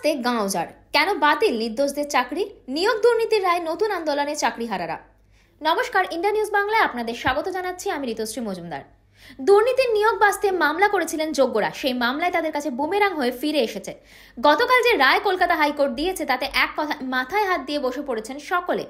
বাঁচতে গাঁ উজাড়, কেন বাতিল নির্দোষদের চাকরি? নিয়োগ দুর্নীতির রায় নতুন আন্দোলনে চাকরিহারারা। নমস্কার, ইন্ডিয়া নিউজ বাংলায় আপনাদের স্বাগত জানাচ্ছি। আমি ঋতুশ্রী মজুমদার। দুর্নীতির নিয়োগ বাঁচতে মামলা করেছিলেন যোগ্যরা, সেই মামলায় তাদের কাছে বুমেরাং হয়ে ফিরে এসেছে। গতকাল যে রায় কলকাতা হাইকোর্ট দিয়েছে তাতে এক কথা মাথায় হাত দিয়ে বসে পড়েছেন সকলে।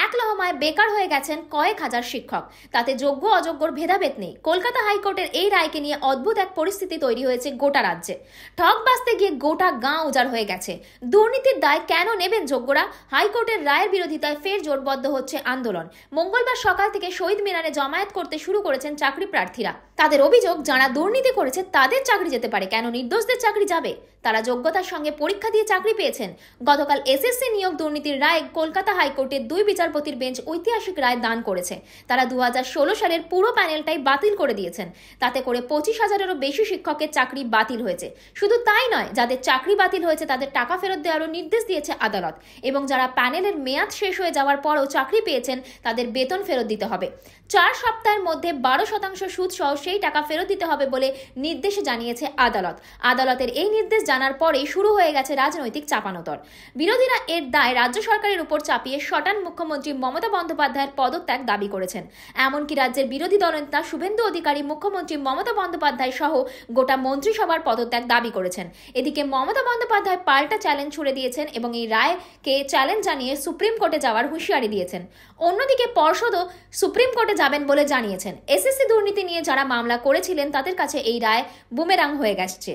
এক লহমায় বেকার হয়ে গেছেন কয়েক হাজার শিক্ষক। তাতে যোগ্য অযোগ্যর ভেদাভেদ নেই। কলকাতা হাইকোর্টের এই রায়কে নিয়ে অদ্ভুত এক পরিস্থিতি তৈরি হয়েছে গোটা রাজ্যে। ঠক বাঁচতে গিয়ে গোটা গাঁ উজাড় হয়ে গেছে। দুর্নীতির দায় কেন নেবেন যোগ্যরা? হাইকোর্টের রায়ের বিরোধিতায় ফের জোটবদ্ধ হচ্ছে আন্দোলন। মঙ্গলবার সকাল থেকে শহীদ মিনারে জমায়েত করতে শুরু করেছেন চাকরি প্রার্থীরা। তাদের অভিযোগ, যারা দুর্নীতি করেছে তাদের চাকরি যেতে পারে, কেন নির্দোষদের চাকরি যাবে? তারা যোগ্যতার সঙ্গে পরীক্ষা দিয়ে চাকরি পেয়েছেন। গতকাল এসএসসি নিয়োগ দুর্নীতির রায় কলকাতা হাইকোর্টের 2 বিচারপতির বেঞ্চ ঐতিহাসিক রায় দান করেছে। তারা 2016 সালের পুরো প্যানেলটাই বাতিল করে দিয়েছেন। তাতে করে 25,000-এরও বেশি শিক্ষকের চাকরি বাতিল হয়েছে। শুধু তাই নয়, যাদের চাকরি বাতিল হয়েছে তাদের টাকা ফেরত দেওয়ারও নির্দেশ দিয়েছে আদালত। এবং যারা প্যানেলের মেয়াদ শেষ হয়ে যাওয়ার পরও চাকরি পেয়েছেন তাদের বেতন ফেরত দিতে হবে। 4 সপ্তাহের মধ্যে 12% সুদ সহ সেই টাকা ফেরত দিতে হবে বলে নির্দেশে জানিয়েছে আদালত। আদালতের এই নির্দেশ জানার পরেই শুরু হয়ে গেছে রাজনৈতিক চাপানোতর। বিরোধীরা এর দায় রাজ্য সরকারের উপর চাপিয়ে শটান মুখ্যমন্ত্রী মমতা বন্দ্যোপাধ্যায়ের পদত্যাগ দাবি করেছেন। এমনকি রাজ্যের বিরোধী দলনেতা শুভেন্দু অধিকারী মুখ্যমন্ত্রী মমতা বন্দ্যোপাধ্যায় সহ গোটা মন্ত্রিসভার পদত্যাগ দাবি করেছেন। এদিকে মমতা বন্দ্যোপাধ্যায় পাল্টা চ্যালেঞ্জ ছুড়ে দিয়েছেন এবং এই রায়কে চ্যালেঞ্জ জানিয়ে সুপ্রিম কোর্টে যাওয়ার হুঁশিয়ারি দিয়েছেন। অন্যদিকে পর্ষদও সুপ্রিম কোর্টে যাবেন বলে জানিয়েছেন। এসএসসি দুর্নীতি নিয়ে যারা মামলা করেছিলেন তাদের কাছে এই রায় বুমেরাং হয়ে গেছে।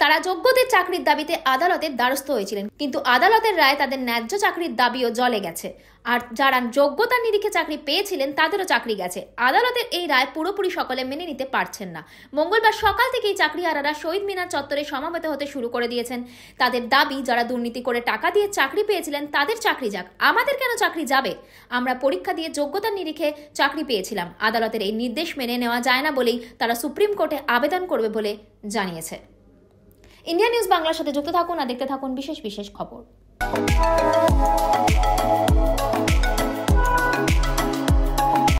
তারা যোগ্যদের চাকরির দাবিতে আদালতের দ্বারস্থ হয়েছিলেন, কিন্তু আদালতের রায় তাদের ন্যায্য চাকরির দাবিও জলে গেছে। আর যারা যোগ্যতার নিরিখে চাকরি পেয়েছিলেন তাদেরও চাকরি গেছে। আদালতের এই রায় পুরোপুরি সকলে মেনে নিতে পারছেন না। মঙ্গলবার সকাল থেকেই চাকরিহারারা শহীদ মিনার চত্বরে সমাবেত হতে শুরু করে দিয়েছেন। তাদের দাবি, যারা দুর্নীতি করে টাকা দিয়ে চাকরি পেয়েছিলেন তাদের চাকরি যাক, আমাদের কেন চাকরি যাবে? আমরা পরীক্ষা দিয়ে যোগ্যতার নিরিখে চাকরি পেয়েছিলাম। আদালতের এই নির্দেশ মেনে নেওয়া যায় না বলেই তারা সুপ্রিম কোর্টে আবেদন করবে বলে জানিয়েছে। ইন্ডিয়া নিউজ বাংলার সাথে যুক্ত থাকুন আর দেখতে থাকুন বিশেষ বিশেষ খবর।